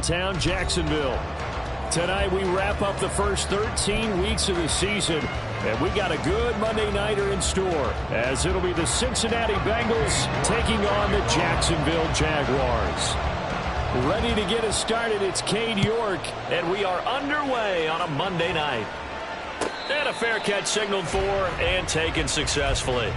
downtown Jacksonville. Tonight we wrap up the first 13 weeks of the season, and we got a good Monday nighter in store, as it'll be the Cincinnati Bengals taking on the Jacksonville Jaguars. Ready to get us started, it's Cade York, and we are underway on a Monday night. And a fair catch signaled for and taken successfully.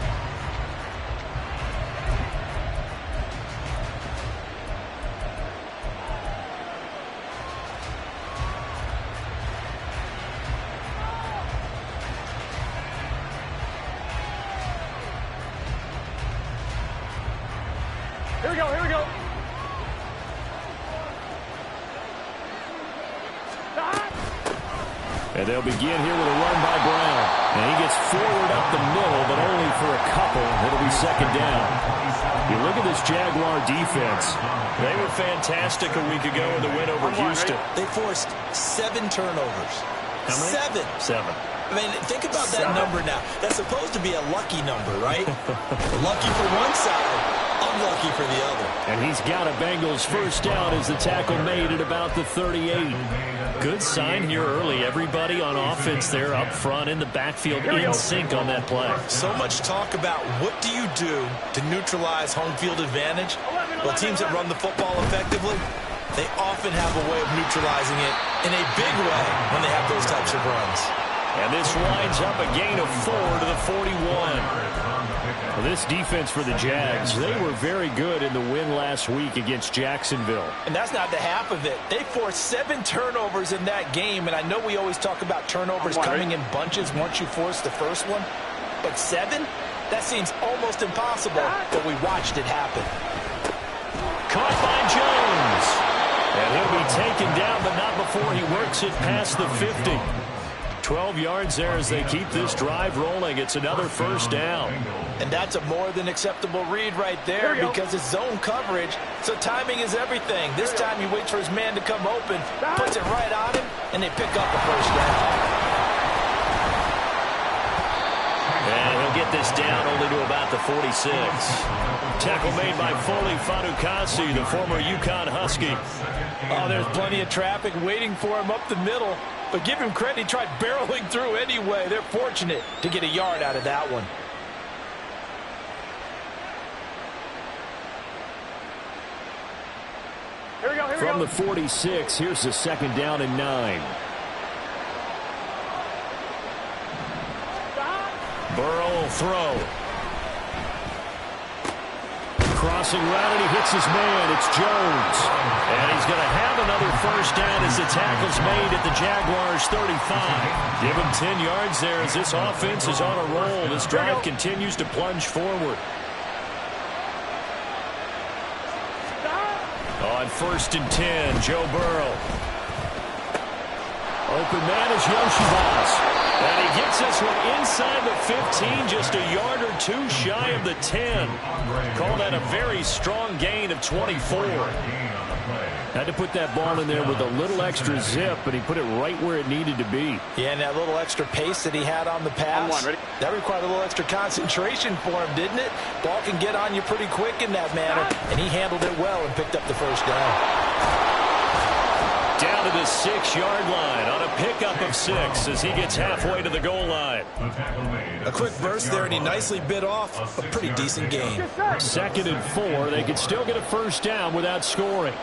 Here we go. And they'll begin here with a run by Brown. And he gets forward up the middle, but only for a couple. It'll be second down. You look at this Jaguar defense. They were fantastic a week ago in the win over Houston. They forced 7 turnovers. How many? 7. I mean, think about that number now. That's supposed to be a lucky number, right? Lucky for one side, unlucky for the other. And he's got a Bengals first down as the tackle made at about the 38. Good sign here early. Everybody on offense there up front in the backfield in sync on that play. So much talk about what do you do to neutralize home field advantage? Well, teams that run the football effectively, they often have a way of neutralizing it in a big way when they have those types of runs. And this winds up a gain of 4 to the 41. Well, this defense for the Jags, they were very good in the win last week against Jacksonville. And that's not the half of it. They forced 7 turnovers in that game, and I know we always talk about turnovers coming in bunches once you force the first one, but 7? That seems almost impossible, but we watched it happen. Caught by Jones. And he'll be taken down, but not before he works it past the 50. 12 yards there as they keep this drive rolling. It's another first down. And that's a more than acceptable read right there because it's zone coverage, so timing is everything. This time he waits for his man to come open, puts it right on him, and they pick up a first down. And he'll get this down only to about the 46. Tackle made by Foley Fatukasi, the former UConn Husky. Oh, there's plenty of traffic waiting for him up the middle. But give him credit, he tried barreling through anyway. They're fortunate to get a yard out of that one. From the 46, here's the second down and 9. Burrow will throw. Crossing route, and he hits his man. It's Jones. And he's going to have another first down as the tackle's made at the Jaguars' 35. Give him 10 yards there as this offense is on a roll. This drive continues to plunge forward. On 1st and 10, Joe Burrow. Open man is Yoshibas. And he gets this one inside the 15, just a yard or 2 shy of the 10. Call that a very strong gain of 24. Had to put that ball in there with a little extra zip, but he put it right where it needed to be. Yeah, and that little extra pace that he had on the pass, that required a little extra concentration for him, didn't it? Ball can get on you pretty quick in that manner, and he handled it well and picked up the first down. Down to the 6-yard line on a pickup of 6 as he gets halfway to the goal line. A quick burst there, and he nicely bit off a pretty decent gain. 2nd and 4. They could still get a first down without scoring.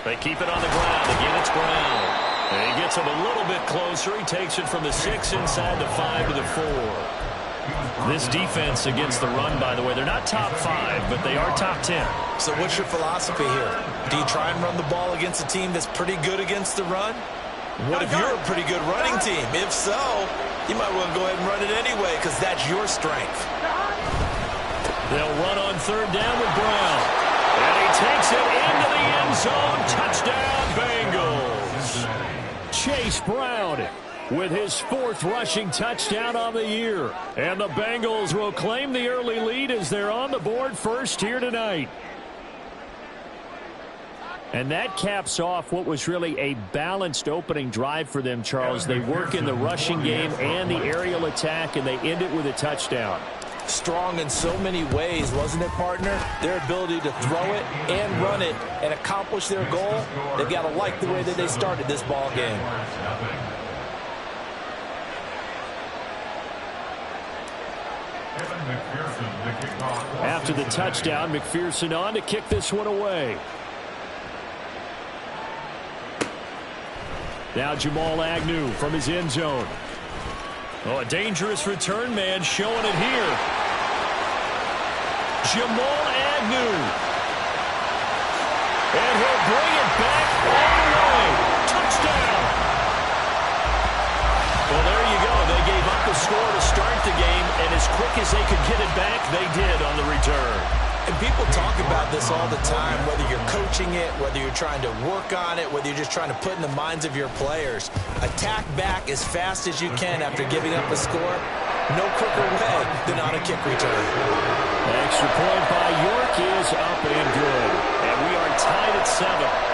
They keep it on the ground. Again, it's Brown. And he gets him a little bit closer. He takes it from the 6 inside the 5 to the 4. This defense against the run, by the way, they're not top 5, but they are top 10. So what's your philosophy here? Do you try and run the ball against a team that's pretty good against the run? What if you're a pretty good running team? If so, you might want to go ahead and run it anyway because that's your strength. They'll run on 3rd down with Brown. And he takes it into the end zone. Touchdown, Bengals. Chase Brown with his 4th rushing touchdown on the year. And the Bengals will claim the early lead as they're on the board first here tonight. And that caps off what was really a balanced opening drive for them, Charles. They work in the rushing game and the aerial attack, and they end it with a touchdown. Strong in so many ways, wasn't it, partner? Their ability to throw it and run it and accomplish their goal, they've got to like the way that they started this ball game. After the touchdown, McPherson on to kick this one away. Now Jamal Agnew from his end zone. Oh, a dangerous return man showing it here. Jamal Agnew. And he'll bring it back all the way. Touchdown. Well, there you go. They gave up the score to start the game, and as quick as they could get it back, they did on the return. And people talk about this all the time, whether you're coaching it, whether you're trying to work on it, whether you're just trying to put in the minds of your players. Attack back as fast as you can after giving up a score. No quicker way than on a kick return. The extra point by York is up and good. And we are tied at 7.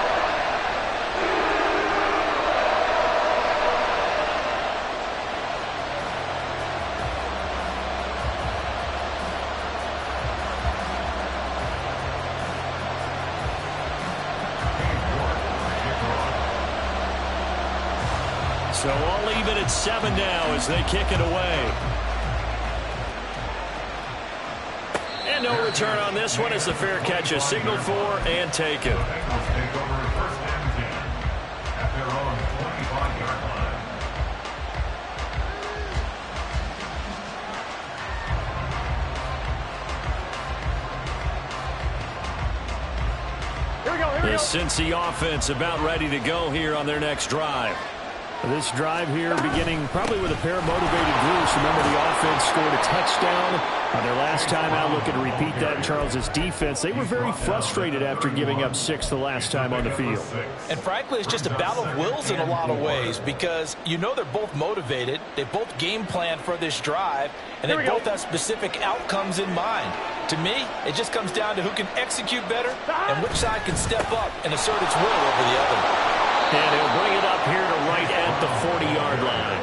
So all even at 7 now as they kick it away. And no return on this one as the fair catch is signaled for and taken. This Cincy offense about ready to go here on their next drive. This drive here beginning probably with a pair of motivated groups. Remember, the offense scored a touchdown on their last time out, looking to repeat that in Charles's defense. They were very frustrated after giving up 6 the last time on the field. And frankly, it's just a battle of wills in a lot of ways because you know they're both motivated. They both game plan for this drive, and they both have specific outcomes in mind. To me, it just comes down to who can execute better and which side can step up and assert its will over the other. And he'll bring it up here to right at the 40-yard line.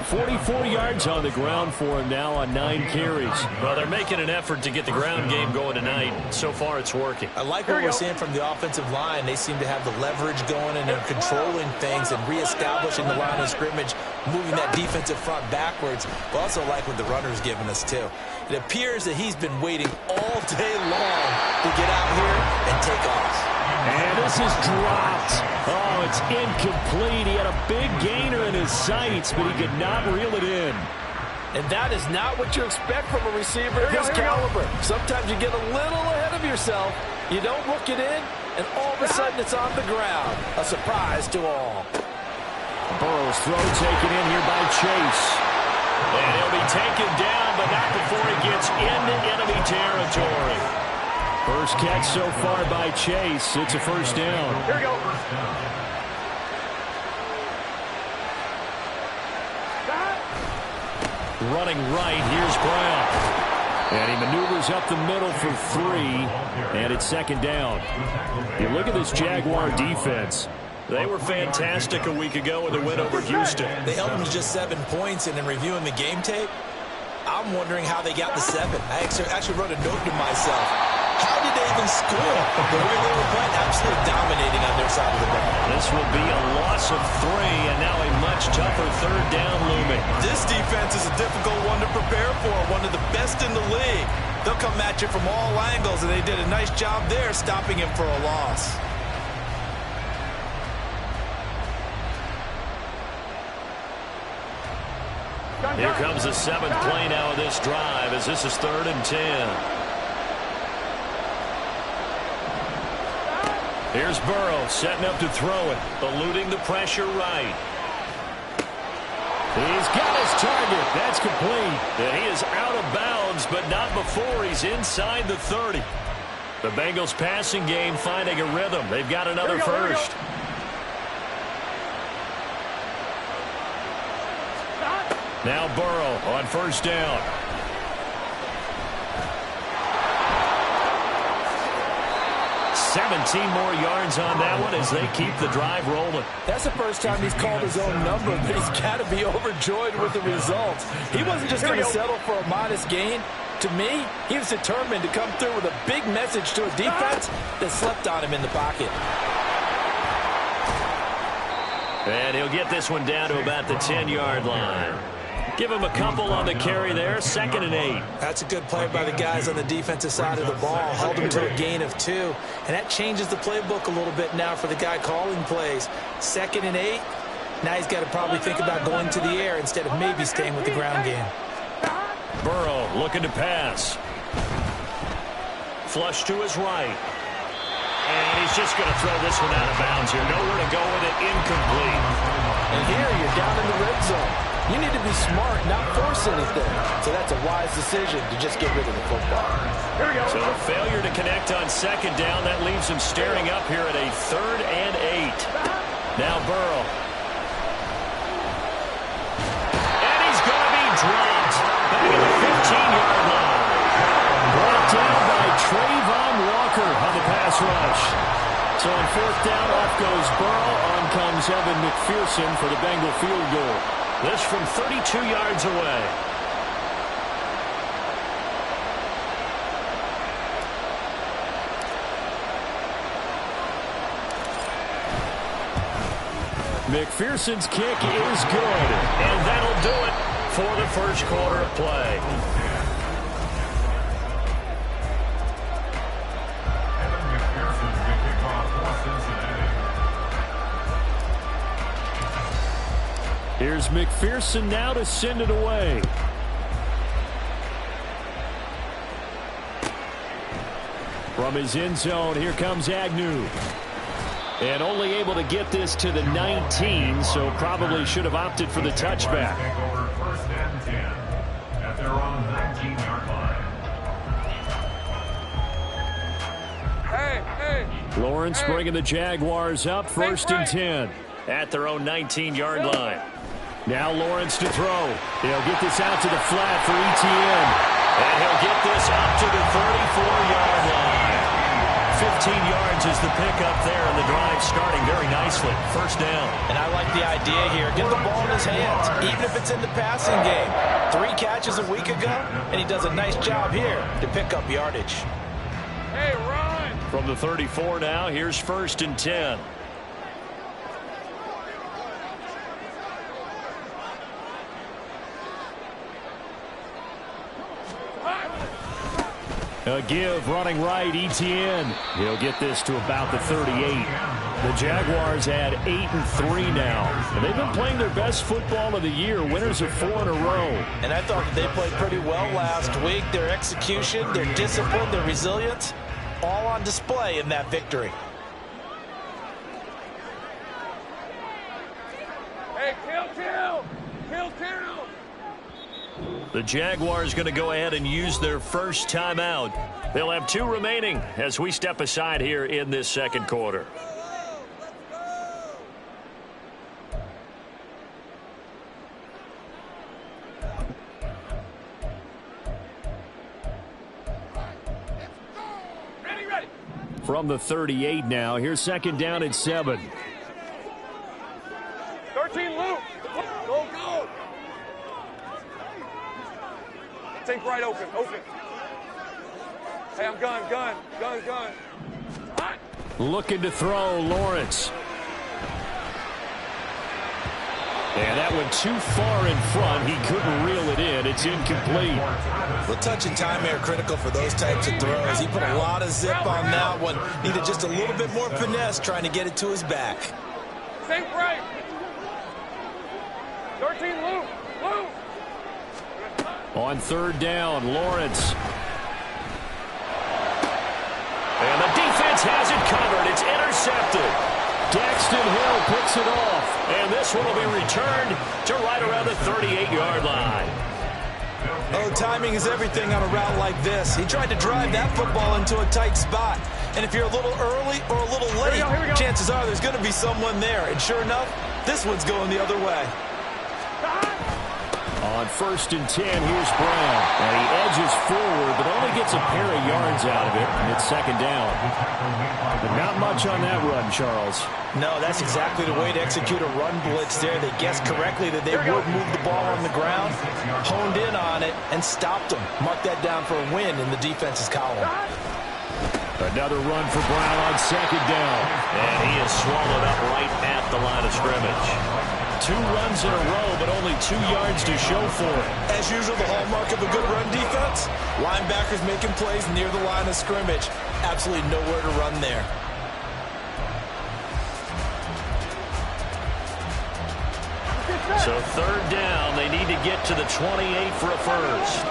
44 yards on the ground for him now on 9 carries. Well, they're making an effort to get the ground game going tonight. So far, it's working. I like what we're seeing from the offensive line. They seem to have the leverage going, and they're controlling things and reestablishing the line of scrimmage, moving that defensive front backwards. But also like what the runner's giving us, too. It appears that he's been waiting all day long to get out here and take off. And this is dropped. Oh, it's incomplete. He had a big gainer in his sights, but he could not reel it in. And that is not what you expect from a receiver of his caliber. Sometimes you get a little ahead of yourself. You don't look it in, and all of a sudden it's on the ground. A surprise to all. Burrow's throw taken in here by Chase. And he'll be taken down, but not before he gets into enemy territory. First catch so far by Chase. It's a first down. Here we go. Running right, here's Brown. And he maneuvers up the middle for 3, and it's second down. You look at this Jaguar defense. They were fantastic a week ago with a win over Houston. They held them to just 7 points, and in reviewing the game tape, I'm wondering how they got the 7. I actually wrote a note to myself. How did they even score? The way they were playing, absolutely dominating on their side of the ball. This will be a loss of 3, and now a much tougher third down looming. This defense is a difficult one to prepare for, one of the best in the league. They'll come at you from all angles, and they did a nice job there stopping him for a loss. Here comes the 7th play now of this drive as this is 3rd and 10. Here's Burrow setting up to throw it, eluding the pressure right. He's got his target. That's complete. And he is out of bounds, but not before he's inside the 30. The Bengals passing game finding a rhythm. They've got another first. Now Burrow on first down. 17 more yards on that one as they keep the drive rolling. That's the first time he's called his own number, but he's got to be overjoyed with the results. He wasn't just going to settle for a modest gain. To me, he was determined to come through with a big message to a defense that slept on him in the pocket. And he'll get this one down to about the 10-yard line. Give him a couple on the carry there, 2nd and 8. That's a good play by the guys on the defensive side of the ball. Held him to a gain of 2. And that changes the playbook a little bit now for the guy calling plays. 2nd and 8. Now he's got to probably think about going to the air instead of maybe staying with the ground game. Burrow looking to pass. Flush to his right. And he's just going to throw this one out of bounds here. Nowhere to go with it, incomplete. And here you're down in the red zone. You need to be smart, not force anything. So that's a wise decision to just get rid of the football. Here we go. So a failure to connect on 2nd down. That leaves him staring up here at a 3rd and 8. Now Burrow. And he's going to be dropped back at the 15-yard line. Brought down by Trayvon Walker on the pass rush. So on 4th down, off goes Burrow. On comes Evan McPherson for the Bengal field goal. This from 32 yards away. McPherson's kick is good. And that'll do it for the first quarter of play. Here's McPherson now to send it away. From his end zone, here comes Agnew. And only able to get this to the 19, so probably should have opted for the touchback. First and 10 at their own 19-yard line. Lawrence bringing the Jaguars up, 1st and 10 at their own 19-yard line. Now Lawrence to throw. He'll get this out to the flat for Etienne. And he'll get this up to the 34-yard line. 15 yards is the pickup there, and the drive starting very nicely. 1st down. And I like the idea here. Get the ball in his hands, even if it's in the passing game. 3 catches a week ago, and he does a nice job here to pick up yardage. Hey, run! From the 34 now, here's 1st and 10. A give running right, Etienne. He'll get this to about the 38. The Jaguars add 8-3 now. And they've been playing their best football of the year, winners of 4 in a row. And I thought they played pretty well last week. Their execution, their discipline, their resilience, all on display in that victory. Hey, kill! The Jaguars going to go ahead and use their first timeout. They'll have 2 remaining as we step aside here in this 2nd quarter. Ready. From the 38 now, here's 2nd down at 7. 13 loop. Go. Take right, open. Hey, I'm gun. Hot. Looking to throw, Lawrence. And that went too far in front. He couldn't reel it in. It's incomplete. Well, touch and time here critical for those types of throws. He put a lot of zip on that one. Needed just a little bit more finesse trying to get it to his back. Think right. 13 loop. On 3rd down, Lawrence. And the defense has it covered. It's intercepted. Daxton Hill picks it off. And this one will be returned to right around the 38-yard line. Oh, timing is everything on a route like this. He tried to drive that football into a tight spot. And if you're a little early or a little late, chances are there's going to be someone there. And sure enough, this one's going the other way. On 1st and 10, here's Brown. And he edges forward, but only gets a pair of yards out of it, and it's 2nd down. But not much on that run, Charles. No, that's exactly the way to execute a run blitz there. They guessed correctly that they would move the ball on the ground, honed in on it, and stopped them. Mark that down for a win in the defense's column. Another run for Brown on second down. And he is swallowed up right at the line of scrimmage. 2 runs in a row, but only 2 yards to show for it. As usual, the hallmark of a good run defense, linebackers making plays near the line of scrimmage. Absolutely nowhere to run there. So 3rd down, they need to get to the 28 for a first.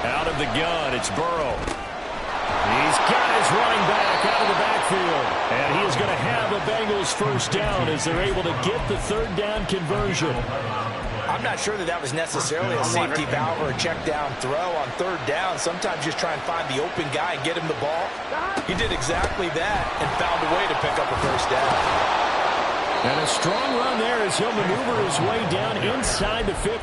Out of the gun, it's Burrow. He's got his running back out of the backfield. And he is going to have the Bengals first down as they're able to get the 3rd down conversion. I'm not sure that was necessarily a safety valve or a check down throw on 3rd down. Sometimes just try and find the open guy and get him the ball. He did exactly that and found a way to pick up a first down. And a strong run there as he'll maneuver his way down inside the 50.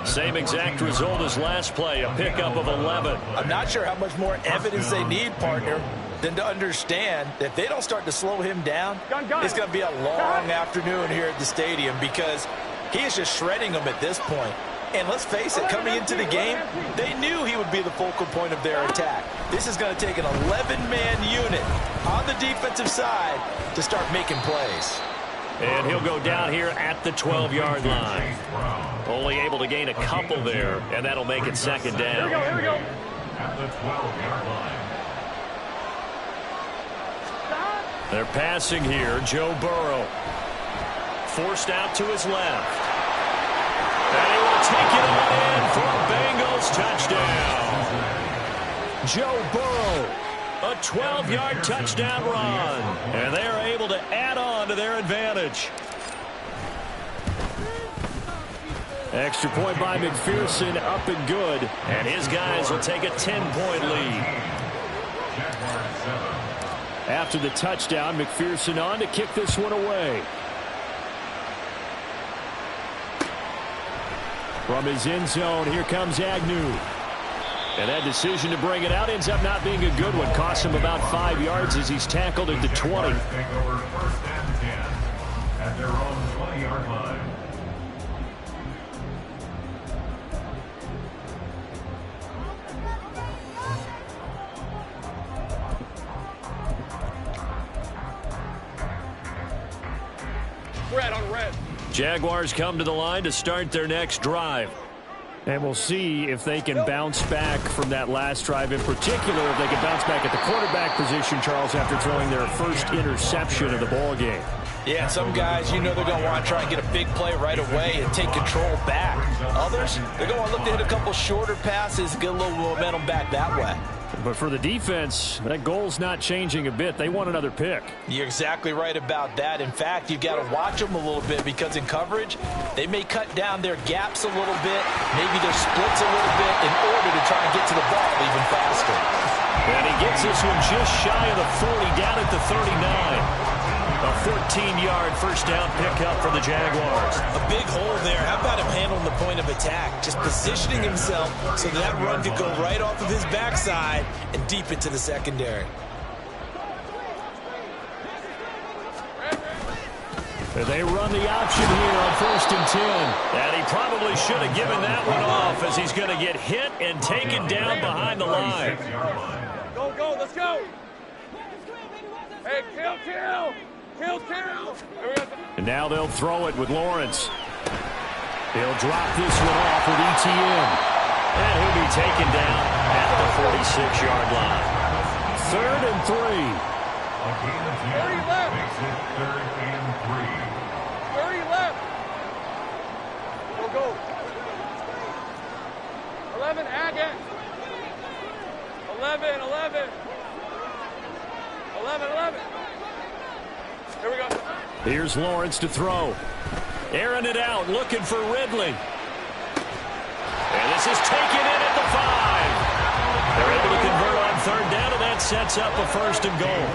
Same exact result as last play, a pickup of 11. I'm not sure how much more evidence they need, partner, than to understand that if they don't start to slow him down, it's going to be a long afternoon here at the stadium because he is just shredding them at this point. And let's face it, coming into the game, they knew he would be the focal point of their attack. This is going to take an 11-man unit on the defensive side to start making plays. And he'll go down here at the 12-yard line. Only able to gain a couple there, and that'll make it 2nd down. Here we go. At the 12-yard line. They're passing here. Joe Burrow. Forced out to his left. And he will take it on in for a Bengals touchdown. Joe Burrow. A 12-yard touchdown run. And they are able to add on to their advantage. Extra point by McPherson, up and good. And his guys will take a 10-point lead. After the touchdown, McPherson on to kick this one away. From his end zone, here comes Agnew. And that decision to bring it out ends up not being a good one. Costs him about 5 yards as he's tackled at the 20. Take over 1st and 10 at their own 20-yard line. Red on red. Jaguars come to the line to start their next drive. And we'll see if they can bounce back from that last drive, in particular if they can bounce back at the quarterback position, Charles, after throwing their first interception of the ball game. Yeah, and some guys, you know they're going to want to try and get a big play right away and take control back. Others, they're going to look to hit a couple shorter passes and get a little momentum back that way. But for the defense, that goal's not changing a bit. They want another pick. You're exactly right about that. In fact, you've got to watch them a little bit because in coverage, they may cut down their gaps a little bit, maybe their splits a little bit in order to try and get to the ball even faster. And he gets this one just shy of the 40, down at the 39. A 14-yard first down pickup for the Jaguars. A big hole there. How about him handling the point of attack? Just positioning himself so that run could go right off of his backside and deep into the secondary. They run the option here on 1st and 10. And he probably should have given that one off as he's going to get hit and taken down behind the line. Go, go, let's go. Hey, kill. And now they'll throw it with Lawrence. He'll drop this one off with ETN. And he'll be taken down at the 46-yard line. 3rd and 3. A gain of 10 makes it 3rd and 3. 30 left. Go. 11, Agate. 11. Here we go. Here's Lawrence to throw. Airing it out, looking for Ridley. And this is taken in at the 5. They're able to convert on third down, and that sets up a first and goal.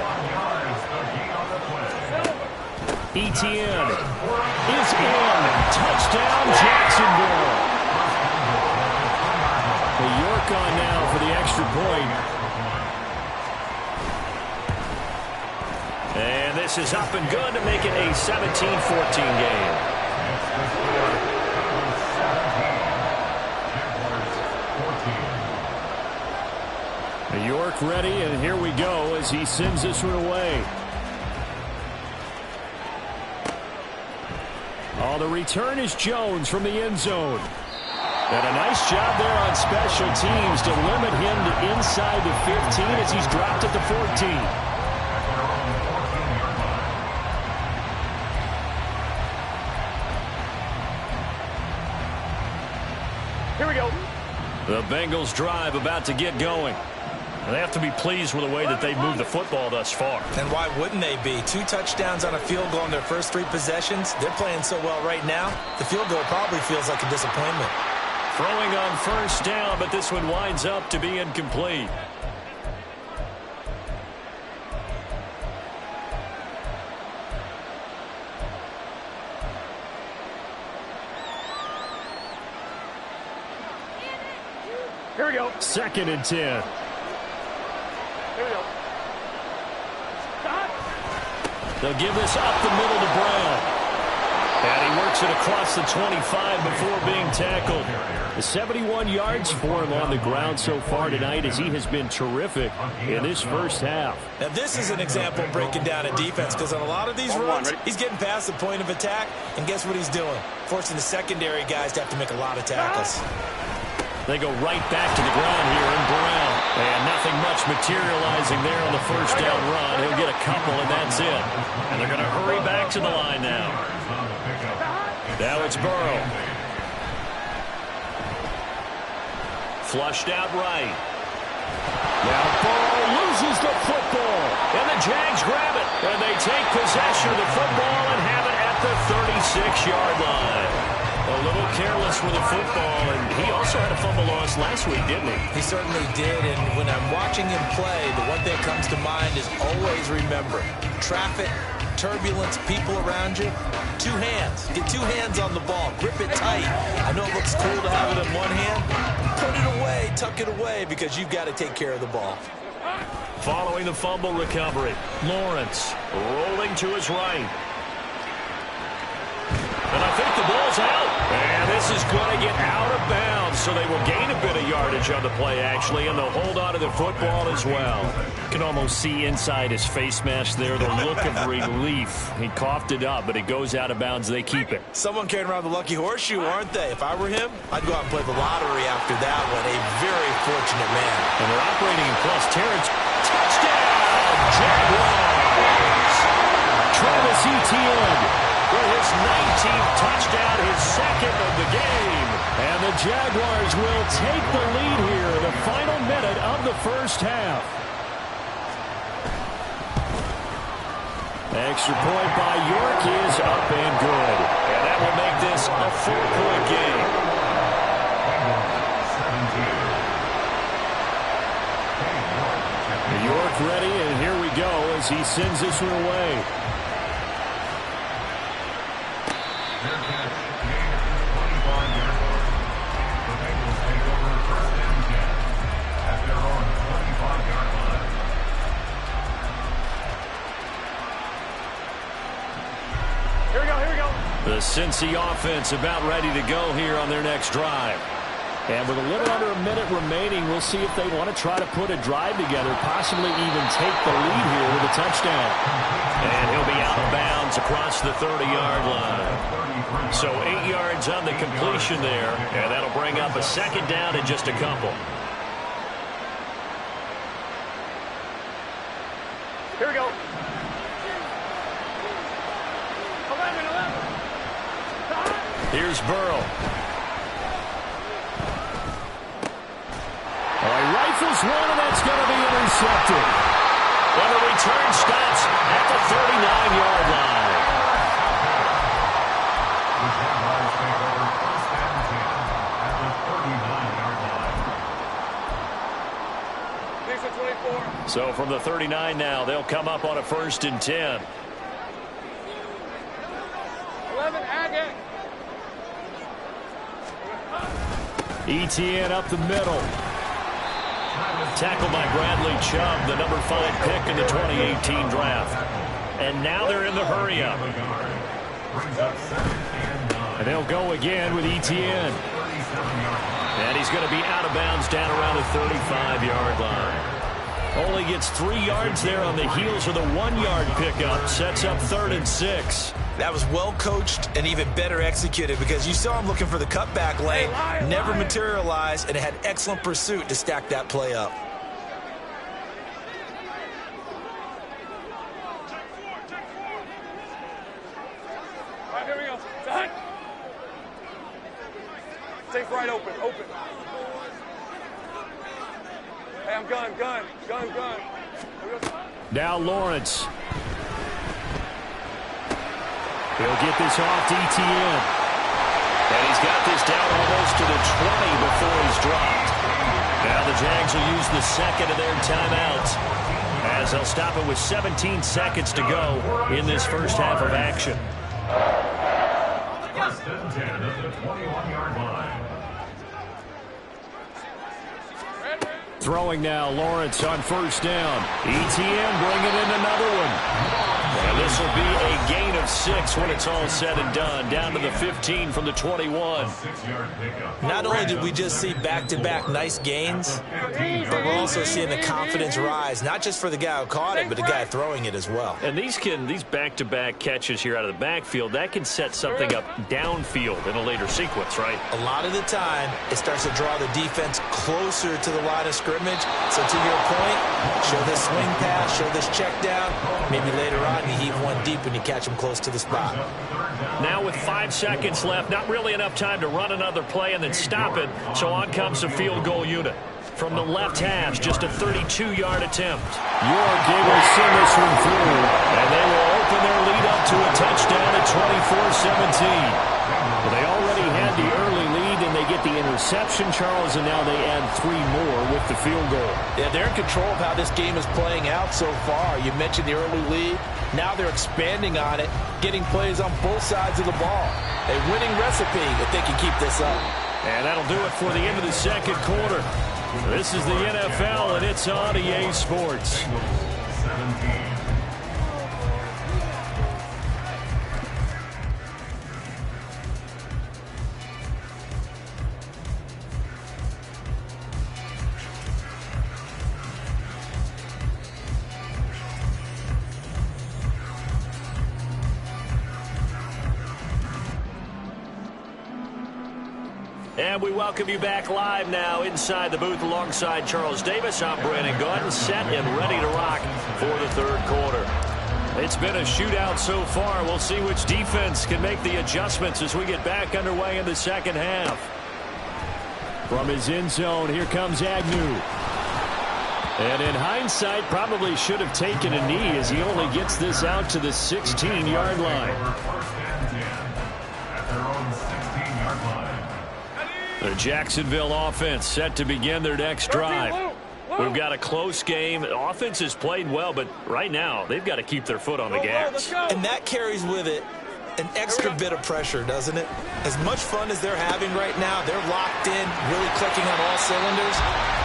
Etienne is in. Touchdown, Jacksonville. The York on now for the extra point. And this is up and good to make it a 17-14 game. The York ready, and here we go as he sends this one away. Oh, the return is Jones from the end zone. And a nice job there on special teams to limit him to inside the 15 as he's dropped at the 14. Here we go. The Bengals drive about to get going. They have to be pleased with the way that they've moved the football thus far. And why wouldn't they be? 2 touchdowns on a field goal in their first 3 possessions. They're playing so well right now, the field goal probably feels like a disappointment. Throwing on first down, but this one winds up to be incomplete. Here we go. 2nd and 10. Here we go. Stop. They'll give this up the middle to Brown. And he works it across the 25 before being tackled. The 71 yards for him on the ground so far tonight as he has been terrific in this first half. Now this is an example of breaking down a defense because on a lot of these runs, he's getting past the point of attack, and guess what he's doing? Forcing the secondary guys to have to make a lot of tackles. They go right back to the ground here in Brown. And nothing much materializing there on the first down run. He'll get a couple, and that's it. And they're going to hurry back to the line now. Now it's Burrow. Flushed out right. Now Burrow loses the football. And the Jags grab it. And they take possession of the football and have it at the 36-yard line. A little careless with the football, and he also had a fumble loss last week, didn't he? He certainly did, and when I'm watching him play, the one thing that comes to mind is always remember, traffic, turbulence, people around you, 2 hands. Get 2 hands on the ball. Grip it tight. I know it looks cool to have it in one hand. Put it away, tuck it away, because you've got to take care of the ball. Following the fumble recovery, Lawrence rolling to his right. And I think the ball's out. And this is going to get out of bounds, so they will gain a bit of yardage on the play, actually, and they'll hold on to the football as well. You can almost see inside his face mask there the look of relief. He coughed it up, but it goes out of bounds. They keep it. Someone carrying around the lucky horseshoe, aren't they? If I were him, I'd go out and play the lottery after that one. A very fortunate man. And they're operating in plus territory. Touchdown, Jaguars! Travis Etienne with his 19th touchdown, his 2nd of the game. And the Jaguars will take the lead here in the final minute of the first half. Extra point by York is up and good. And that will make this a 4-point game. York ready, and here we go as he sends this one away. The Cincy offense about ready to go here on their next drive. And with a little under a minute remaining, we'll see if they want to try to put a drive together, possibly even take the lead here with a touchdown. And he'll be out of bounds across the 30-yard line. So 8 yards on the completion there, and that'll bring up a 2nd down and just a couple. Here we go. 11. Here's Burrow. Rifles one, and that's going to be intercepted. And the return stops at the 39-yard line. So from the 39 now, they'll come up on a 1st and 10. 11, Agate. Etienne up the middle. Tackled by Bradley Chubb, the number 5 pick in the 2018 draft. And now they're in the hurry-up. And they'll go again with Etienne. And he's going to be out of bounds down around the 35-yard line. Only gets 3 yards there on the heels of the 1-yard pickup. Sets up 3rd and 6. That was well coached and even better executed because you saw him looking for the cutback lane, never materialized, and had excellent pursuit to stack that play up. All right, here we go. Done. Take right open. Hey, I'm gun. Now Lawrence. He'll get this off to Etienne. And he's got this down almost to the 20 before he's dropped. Now the Jags will use the second of their timeouts as they'll stop it with 17 seconds to go in this first half of action. 1st and 10 at the 21-yard line. Throwing now, Lawrence on 1st down. Etienne bringing in another one. And this will be a gain of 6 when it's all said and done. Down to the 15 from the 21. Not only did we just see back-to-back nice gains, but we're also seeing the confidence rise, not just for the guy who caught it, but the guy throwing it as well. And these back-to-back catches here out of the backfield, that can set something up downfield in a later sequence, right? A lot of the time, it starts to draw the defense closer to the line of scrimmage. So to your point, show this swing pass, show this check down. Maybe later on you heave one deep when you catch him close to the spot. Now with 5 seconds left, not really enough time to run another play and then stop it. So on comes the field goal unit. From the left hash, just a 32-yard attempt. York able to send this one through, and they will open their lead up to a touchdown at 24-17. Well, they already had the early lead, and they get the interception, Charles, and now they add 3 more with the field goal. Yeah, they're in control of how this game is playing out so far. You mentioned the early lead. Now they're expanding on it, getting plays on both sides of the ball. A winning recipe if they can keep this up. And that'll do it for the end of the second quarter. This is the NFL, and it's on EA Sports. 17. And we welcome you back live now inside the booth alongside Charles Davis. I'm Brandon Gaudin, set and ready to rock for the third quarter. It's been a shootout so far. We'll see which defense can make the adjustments as we get back underway in the second half. From his end zone, here comes Agnew. And in hindsight, probably should have taken a knee as he only gets this out to the 16-yard line. The Jacksonville offense set to begin their next drive. We've got a close game. The offense has played well, but right now they've got to keep their foot on the gas. And that carries with it an extra bit of pressure, doesn't it? As much fun as they're having right now, they're locked in, really clicking on all cylinders.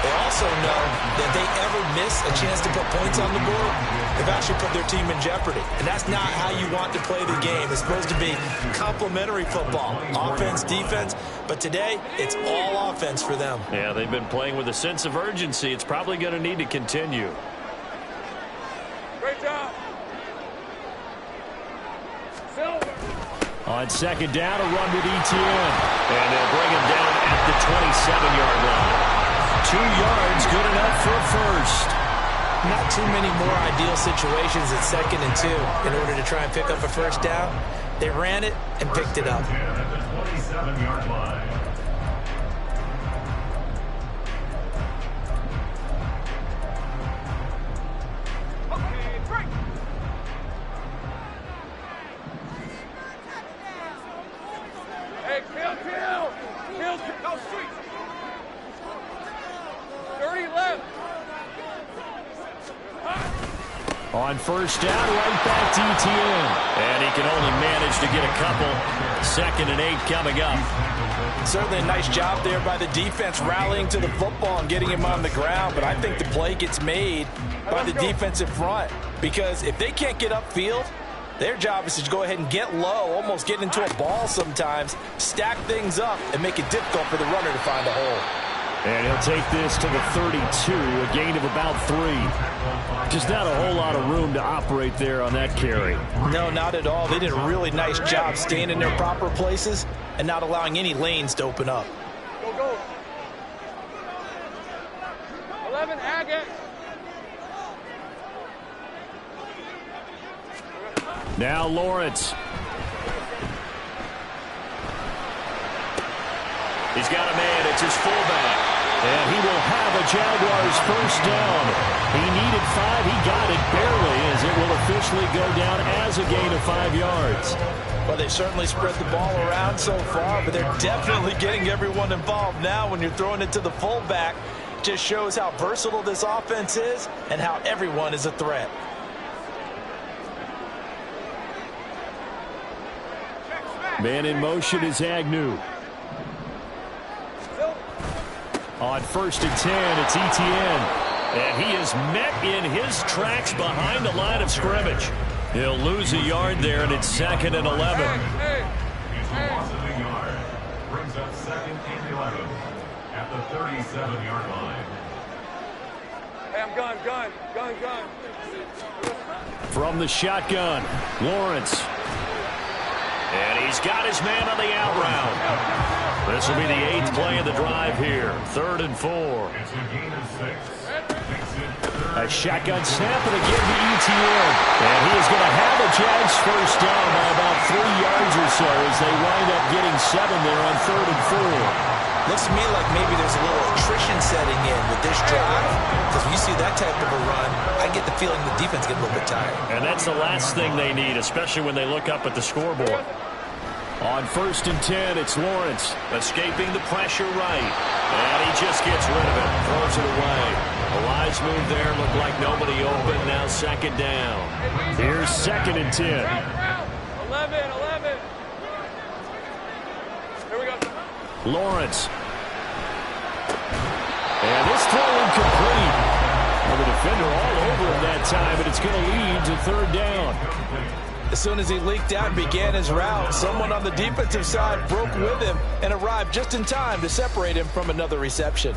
They also know that they ever miss a chance to put points on the board, they've actually put their team in jeopardy. And that's not how you want to play the game. It's supposed to be complementary football, offense, defense. But today, it's all offense for them. Yeah, they've been playing with a sense of urgency. It's probably going to need to continue. Great job. Silver. On second down, a run with Etienne. And they'll bring him down at the 27-yard line. 2 yards, good enough for a first. Not too many more ideal situations at 2nd and 2 in order to try and pick up a first down. They ran it and picked it up. At the 27-yard line. Hey, kill. Go street. 30 left. On first down, right back to ETN. And he can only manage to get a couple. 2nd and 8 coming up. Certainly a nice job there by the defense rallying to the football and getting him on the ground. But I think the play gets made by the defensive front. Because if they can't get upfield, their job is to go ahead and get low, almost get into a ball sometimes, stack things up, and make it difficult for the runner to find a hole. And he'll take this to the 32, a gain of about 3. Just not a whole lot of room to operate there on that carry. No, not at all. They did a really nice job staying in their proper places and not allowing any lanes to open up. Go, go. 11, Agate. Now Lawrence. He's got a man. It's his fullback. And he will have a Jaguars first down. He needed 5. He got it barely, as it will officially go down as a gain of 5 yards. Well, they certainly spread the ball around so far, but they're definitely getting everyone involved now when you're throwing it to the fullback. Just shows how versatile this offense is and how everyone is a threat. Man in motion is Agnew. On 1st and 10, it's ETN. And he is met in his tracks behind the line of scrimmage. He'll lose a yard there, and it's 2nd and 11. It's a loss of a yard. Brings up 2nd and 11 at the 37-yard line. Hey, I'm gun. From the shotgun, Lawrence. And he's got his man on the out route. This will be the 8th play of the drive here. 3rd and 4. It's a gain of 6. A shotgun snap and again to ETN. And he is going to have a Jags first down by about 3 yards or so as they wind up getting 7 there on 3rd and 4. Looks to me like maybe there's a little attrition setting in with this drive. Because when you see that type of a run, I get the feeling the defense gets a little bit tired. And that's the last thing they need, especially when they look up at the scoreboard. On 1st and 10, it's Lawrence. Escaping the pressure right. And he just gets rid of it. Throws it away. A wise move there. Looked like nobody open. Now 2nd down. Here's 2nd and 10. 11. Here we go. Lawrence. And this throw incomplete. Well, the defender all over him that time, but it's going to lead to 3rd down. As soon as he leaked out and began his route, someone on the defensive side broke with him and arrived just in time to separate him from another reception.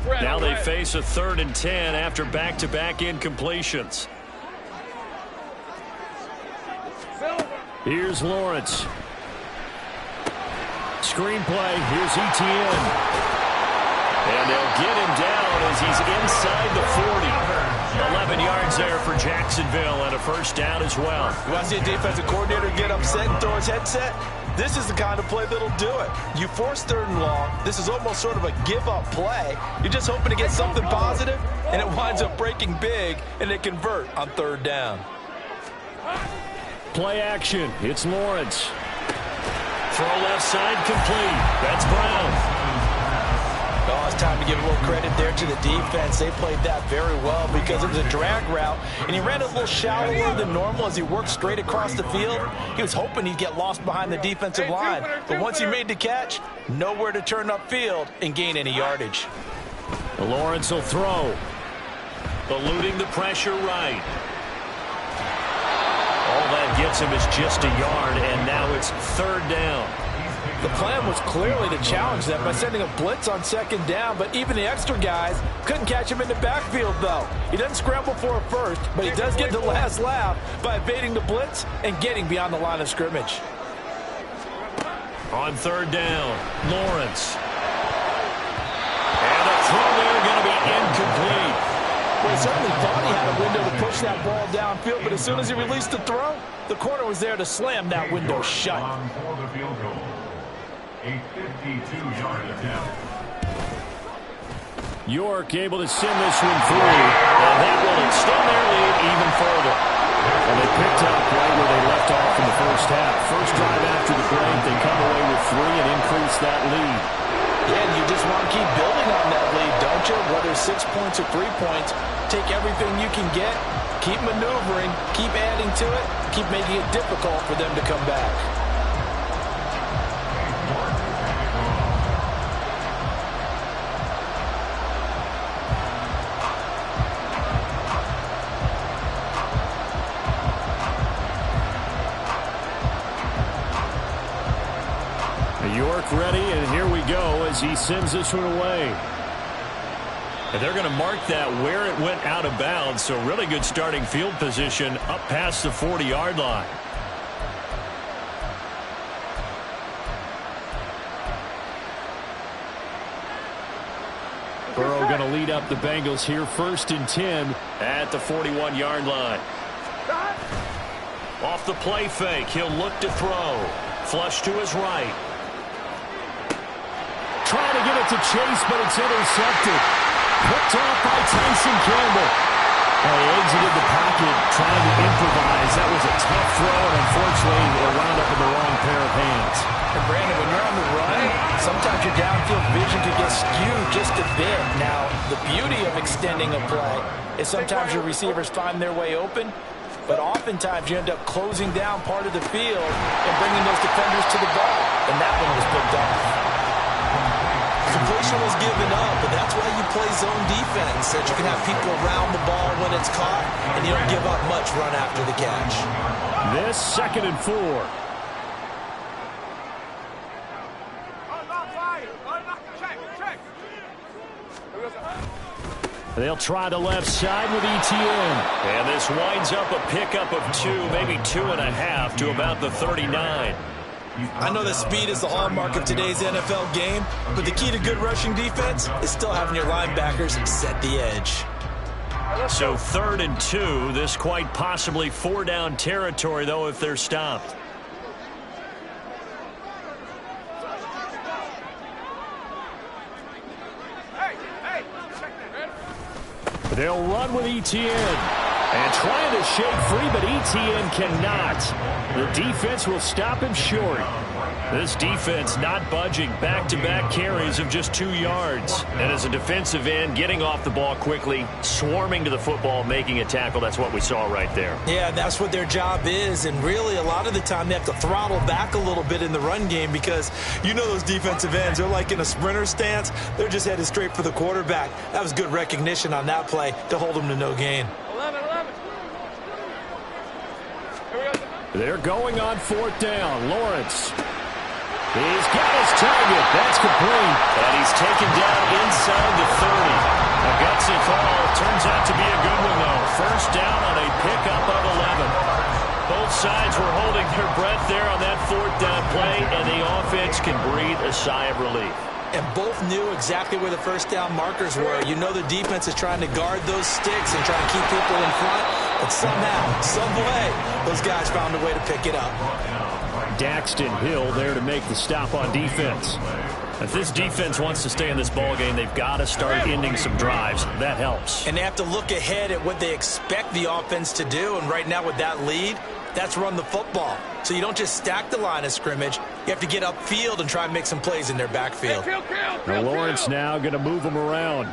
Now they face a 3rd and 10 after back-to-back incompletions. Here's Lawrence. Screenplay. Here's ETN. And they'll get him down as he's inside the 40. 11 yards there for Jacksonville and a first down as well. You want to see a defensive coordinator get upset and throw his headset? This is the kind of play that'll do it. You force 3rd and long. This is almost sort of a give-up play. You're just hoping to get something positive, and it winds up breaking big, and they convert on 3rd down. Play action. It's Lawrence. Throw left side complete. That's Brown. Oh, it's time to give a little credit there to the defense. They played that very well because it was a drag route, and he ran a little shallower than normal as he worked straight across the field. He was hoping he'd get lost behind the defensive line, but once he made the catch, nowhere to turn upfield and gain any yardage. Lawrence will throw. Eluding the pressure right. All that gets him is just a yard, and now it's 3rd down. The plan was clearly to challenge them by sending a blitz on 2nd down, but even the extra guys couldn't catch him in the backfield, though. He doesn't scramble for a first, but he does get the last laugh by evading the blitz and getting beyond the line of scrimmage. On 3rd down, Lawrence. And a throw there going to be incomplete. Well, he certainly thought he had a window to push that ball downfield, but as soon as he released the throw, the corner was there to slam that window shut. For the field goal. A 52-yard attempt. York able to send this one through. And that will extend their lead even further. And they picked up right where they left off in the first half. First drive after the break, they come away with 3 and increase that lead. Yeah, and you just want to keep building on that lead, don't you? Whether 6 points or 3 points, take everything you can get, keep maneuvering, keep adding to it, keep making it difficult for them to come back. York ready, and here we go as he sends this one away. And they're going to mark that where it went out of bounds, so really good starting field position up past the 40-yard line. Burrow going to lead up the Bengals here, 1st and 10 at the 41-yard line. Off the play fake, he'll look to throw. Flush to his right. Trying to get it to Chase, but it's intercepted. Picked off by Tyson Campbell. He exited the pocket trying to improvise. That was a tough throw, and unfortunately, it wound up in the wrong pair of hands. And Brandon, when you're on the run, sometimes your downfield vision can get skewed just a bit. Now, the beauty of extending a play is sometimes your receivers find their way open, but oftentimes you end up closing down part of the field and bringing those defenders to the ball. And that one was picked off. Completion was given up, but that's why you play zone defense, that you can have people around the ball when it's caught, and you don't give up much run after the catch. This 2nd and 4. They'll try the left side with ETN. And this winds up a pickup of 2, maybe 2.5 to about the 39. I know that speed is the hallmark of today's NFL game, but the key to good rushing defense is still having your linebackers set the edge. So 3rd and 2, this quite possibly 4-down territory, though, if they're stopped. They'll run with ETN. And trying to shake free, but ETN cannot. The defense will stop him short. This defense not budging. Back-to-back carries of just 2 yards. And as a defensive end, getting off the ball quickly, swarming to the football, making a tackle. That's what we saw right there. Yeah, that's what their job is. And really, a lot of the time, they have to throttle back a little bit in the run game because you know those defensive ends, they're like in a sprinter stance. They're just headed straight for the quarterback. That was good recognition on that play to hold them to no gain. 11. They're going on 4th down. Lawrence. He's got his target. That's complete. And he's taken down inside the 30. A gutsy call. Turns out to be a good one, though. 1st down on a pickup of 11. Both sides were holding their breath there on that 4th down play, and the offense can breathe a sigh of relief. And both knew exactly where the 1st down markers were. You know the defense is trying to guard those sticks and try to keep people in front. But somehow, some way, those guys found a way to pick it up. Daxton Hill there to make the stop on defense. If this defense wants to stay in this ballgame, they've got to start ending some drives. That helps. And they have to look ahead at what they expect the offense to do. And right now with that lead, that's run the football. So you don't just stack the line of scrimmage. You have to get upfield and try and make some plays in their backfield. Now Lawrence now going to move them around.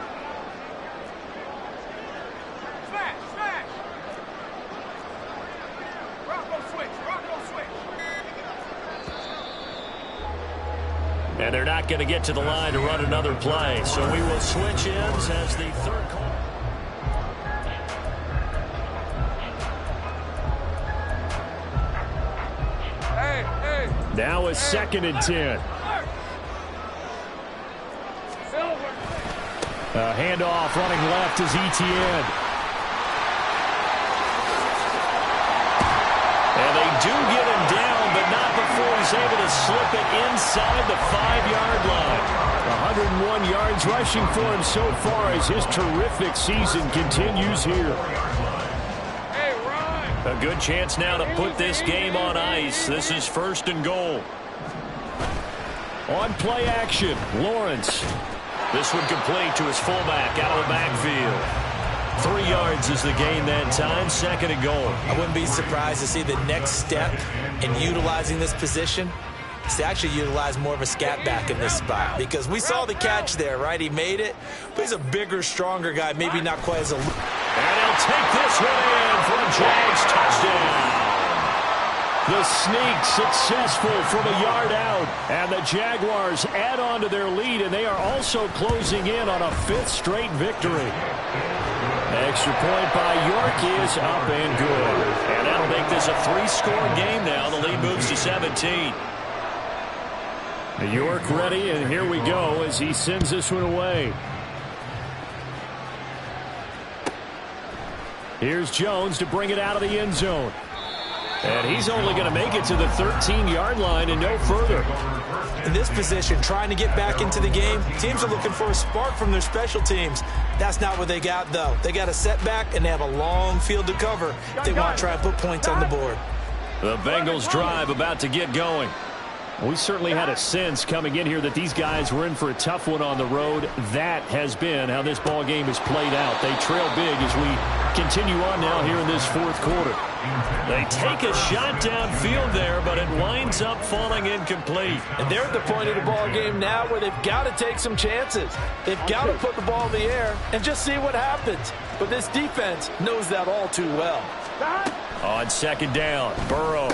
And they're not going to get to the line to run another play. So we will switch ends as the 3rd call. Now it's 2nd and 10. Handoff running left is ETN. And they do get him down, but not before he's able to slip it inside the 5-yard line. 101 yards rushing for him so far as his terrific season continues here. A good chance now to put this game on ice. This is 1st and goal. On play action, Lawrence. This one complete to his fullback out of the backfield. 3 yards is the gain that time, 2nd and goal. I wouldn't be surprised to see the next step in utilizing this position to actually utilize more of a scat back in this spot because we saw the catch there, right? He made it, but he's a bigger, stronger guy, maybe not quite as a... And he'll take this one in for a Jags touchdown. The sneak successful from a yard out, and the Jaguars add on to their lead, and they are also closing in on a 5th straight victory. Extra point by York is up and good. And that'll make this a 3-score game now. The lead moves to 17. York ready, and here we go as he sends this one away. Here's Jones to bring it out of the end zone. And he's only going to make it to the 13-yard line and no further. In this position, trying to get back into the game, teams are looking for a spark from their special teams. That's not what they got, though. They got a setback, and they have a long field to cover if they want to try and put points on the board. The Bengals drive about to get going. We certainly had a sense coming in here that these guys were in for a tough one on the road. That has been how this ball game has played out. They trail big as we continue on now here in this 4th quarter. They take a shot downfield there, but it winds up falling incomplete. And they're at the point of the ball game now where they've got to take some chances. They've got to put the ball in the air and just see what happens. But this defense knows that all too well. On 2nd down, Burrow.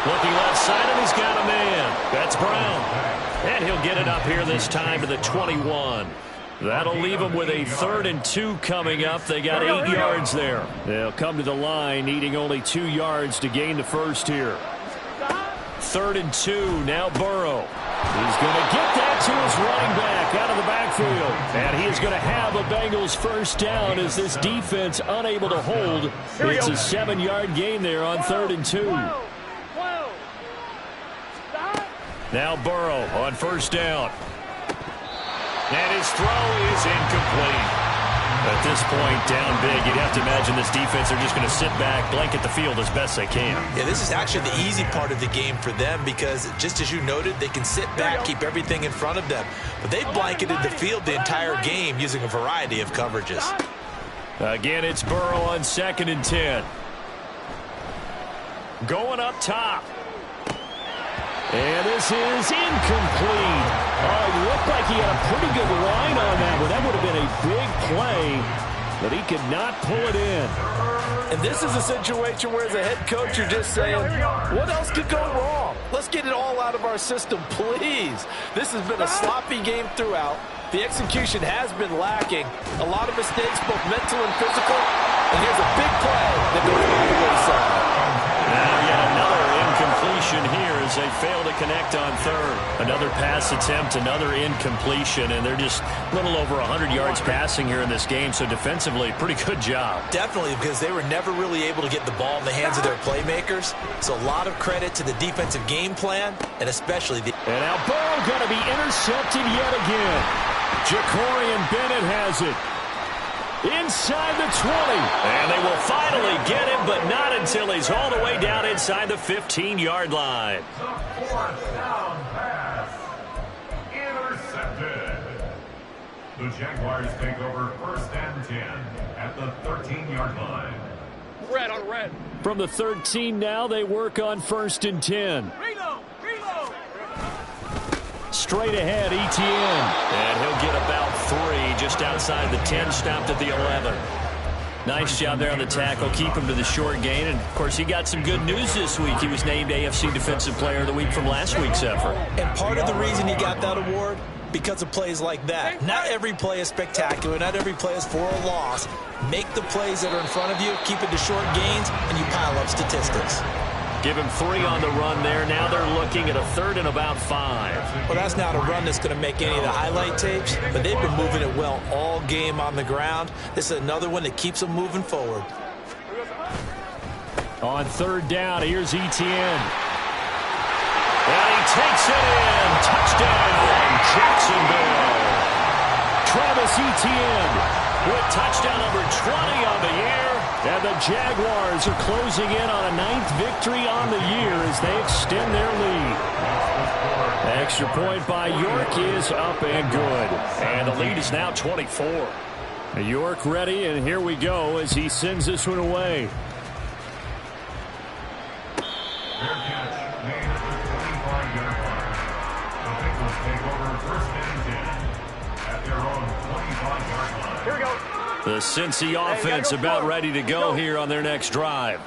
Looking left side, and he's got a man. That's Brown. And he'll get it up here this time to the 21. That'll leave them with a 3rd and 2 coming up. They got 8 yards there. They'll come to the line, needing only 2 yards to gain the first here. 3rd and 2, now Burrow. He's going to get that to his running back out of the backfield. And he is going to have a Bengals first down as this defense unable to hold. It's a 7-yard gain there on 3rd and 2. Now Burrow on 1st down. And his throw is incomplete. At this point, down big, you'd have to imagine this defense are just going to sit back, blanket the field as best they can. Yeah, this is actually the easy part of the game for them because, just as you noted, they can sit back, keep everything in front of them. But they've blanketed the field the entire game using a variety of coverages. Again, it's Burrow on 2nd and 10. Going up top. And this is incomplete. Oh, it looked like he had a pretty good line on that one. That would have been a big play, but he could not pull it in. And this is a situation where, as a head coach, you're just saying, what else could go wrong? Let's get it all out of our system, please. This has been a sloppy game throughout. The execution has been lacking. A lot of mistakes, both mental and physical. And here's a big play that goes by the wayside. Now yet another incompletion here as they fail to connect on 3rd. Another pass attempt, another incompletion, and they're just a little over 100 yards passing here in this game, so defensively, pretty good job. Definitely, because they were never really able to get the ball in the hands of their playmakers. So a lot of credit to the defensive game plan, and especially the... And now Burrow going to be intercepted yet again. Jacorian Bennett has it. Inside the 20. And they will finally get him, but not until he's all the way down inside the 15-yard line. The 4th down pass. Intercepted. The Jaguars take over 1st and 10 at the 13-yard line. Red on red. From the 13 now, they work on 1st and 10. Reload. Straight ahead, Etienne. And he'll get about 3 just outside the 10, stopped at the 11. Nice job there on the tackle, keep him to the short gain. And, of course, he got some good news this week. He was named AFC Defensive Player of the Week from last week's effort. And part of the reason he got that award, because of plays like that. Not every play is spectacular. Not every play is for a loss. Make the plays that are in front of you, keep it to short gains, and you pile up statistics. Give him 3 on the run there. Now they're looking at a 3rd and about 5. Well, that's not a run that's going to make any of the highlight tapes, but they've been moving it well all game on the ground. This is another one that keeps them moving forward. On 3rd down, here's Etienne. And he takes it in. Touchdown, Jacksonville. Travis Etienne with touchdown number 20 on the year. And the Jaguars are closing in on a 9th victory on the year as they extend their lead. Extra point by York is up and good. And the lead is now 24. York ready, and here we go as he sends this one away. Fair catch made at the 25-yard The Cincy offense about ready to go here on their next drive.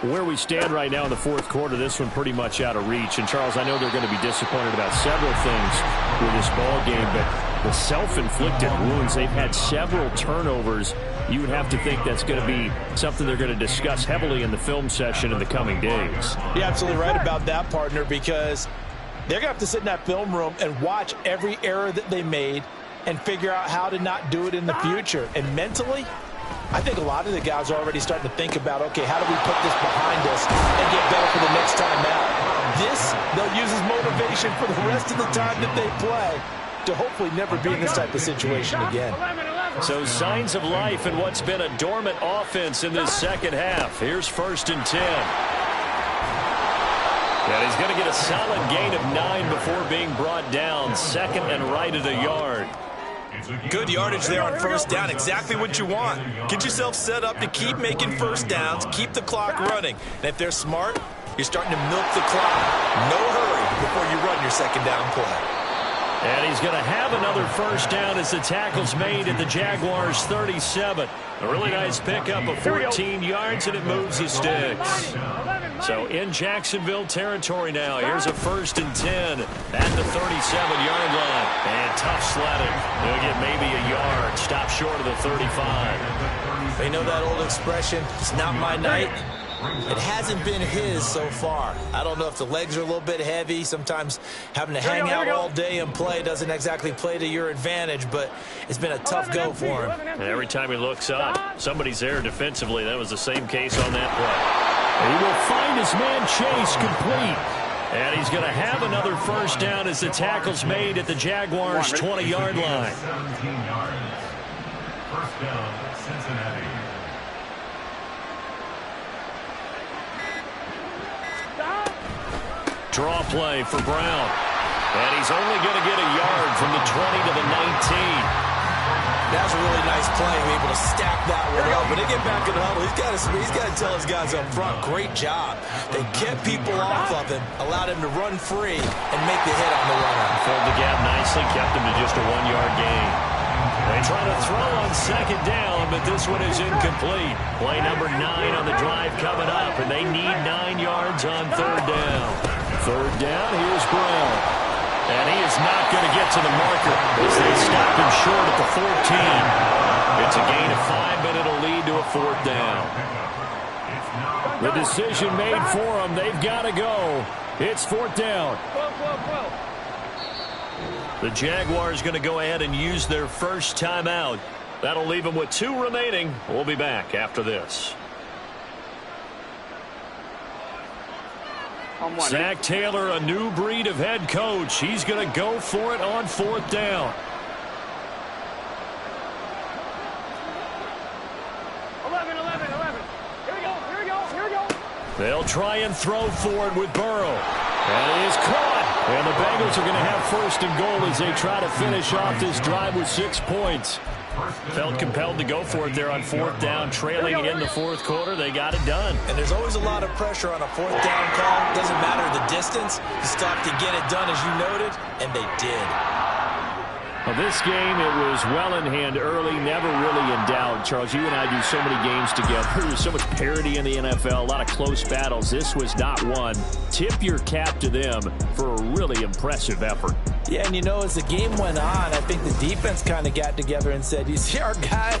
Where we stand right now in the fourth quarter, this one pretty much out of reach. And, Charles, I know they're going to be disappointed about several things with this ball game, but the self-inflicted wounds, they've had several turnovers. You would have to think that's going to be something they're going to discuss heavily in the film session in the coming days. You're absolutely right about that, partner, because they're going to have to sit in that film room and watch every error that they made and figure out how to not do it in the future. And mentally, I think a lot of the guys are already starting to think about, okay, how do we put this behind us and get better for the next time out? This, they'll use as motivation for the rest of the time that they play to hopefully never be in this type of situation again. So signs of life in what's been a dormant offense in this second half. Here's 1st and 10. And he's going to get a solid gain of 9 before being brought down. 2nd and right at a yard. Good yardage there on 1st down. Exactly what you want. Get yourself set up to keep making 1st downs, keep the clock running. And if they're smart, you're starting to milk the clock. No hurry before you run your 2nd down play. And he's going to have another 1st down as the tackle's made at the Jaguars' 37. A really nice pickup of 14 yards, and it moves the sticks. So in Jacksonville territory now. Here's a 1st and 10 at the 37-yard line. And tough sledding. They'll get maybe a yard. Stop short of the 35. They know that old expression, it's not my night. It hasn't been his so far. I don't know if the legs are a little bit heavy. Sometimes having to hang out all day and play doesn't exactly play to your advantage, but it's been a tough go for him. And every time he looks up, somebody's there defensively. That was the same case on that play. He will find his man Chase complete. And he's going to have another 1st down as the tackle's made at the Jaguars' 20-yard line. 17 yards. 1st down, Cincinnati. Draw play for Brown. And he's only going to get a yard from the 20 to the 19. That was a really nice play, able to stack that one up. But they get back in the huddle. He's got to tell his guys up front, great job. They kept people off of him, allowed him to run free, and make the hit on the runner. Filled the gap nicely, kept him to just a 1-yard gain. They try to throw on 2nd down, but this one is incomplete. Play number 9 on the drive coming up, and they need 9 yards on 3rd down. 3rd down, here's Brown. And he is not going to get to the marker as they stop him short at the 14. It's a gain of 5, but it'll lead to a 4th down. The decision made for them. They've got to go. It's 4th down. The Jaguars going to go ahead and use their first timeout. That'll leave them with 2 remaining. We'll be back after this. Zach Taylor, a new breed of head coach. He's going to go for it on 4th down. 11. Here we go. They'll try and throw for it with Burrow. And it is caught. And the Bengals are going to have 1st and goal as they try to finish off this drive with 6 points. Felt compelled to go for it there on 4th down, trailing in the 4th quarter. They got it done. And there's always a lot of pressure on a 4th down call. Doesn't matter the distance. You stop to get it done, as you noted, and they did. Well, this game, it was well in hand early, never really in doubt. Charles, you and I do so many games together. There's so much parity in the NFL, a lot of close battles. This was not one. Tip your cap to them for a really impressive effort. Yeah, and you know, as the game went on, I think the defense kind of got together and said, you see our guys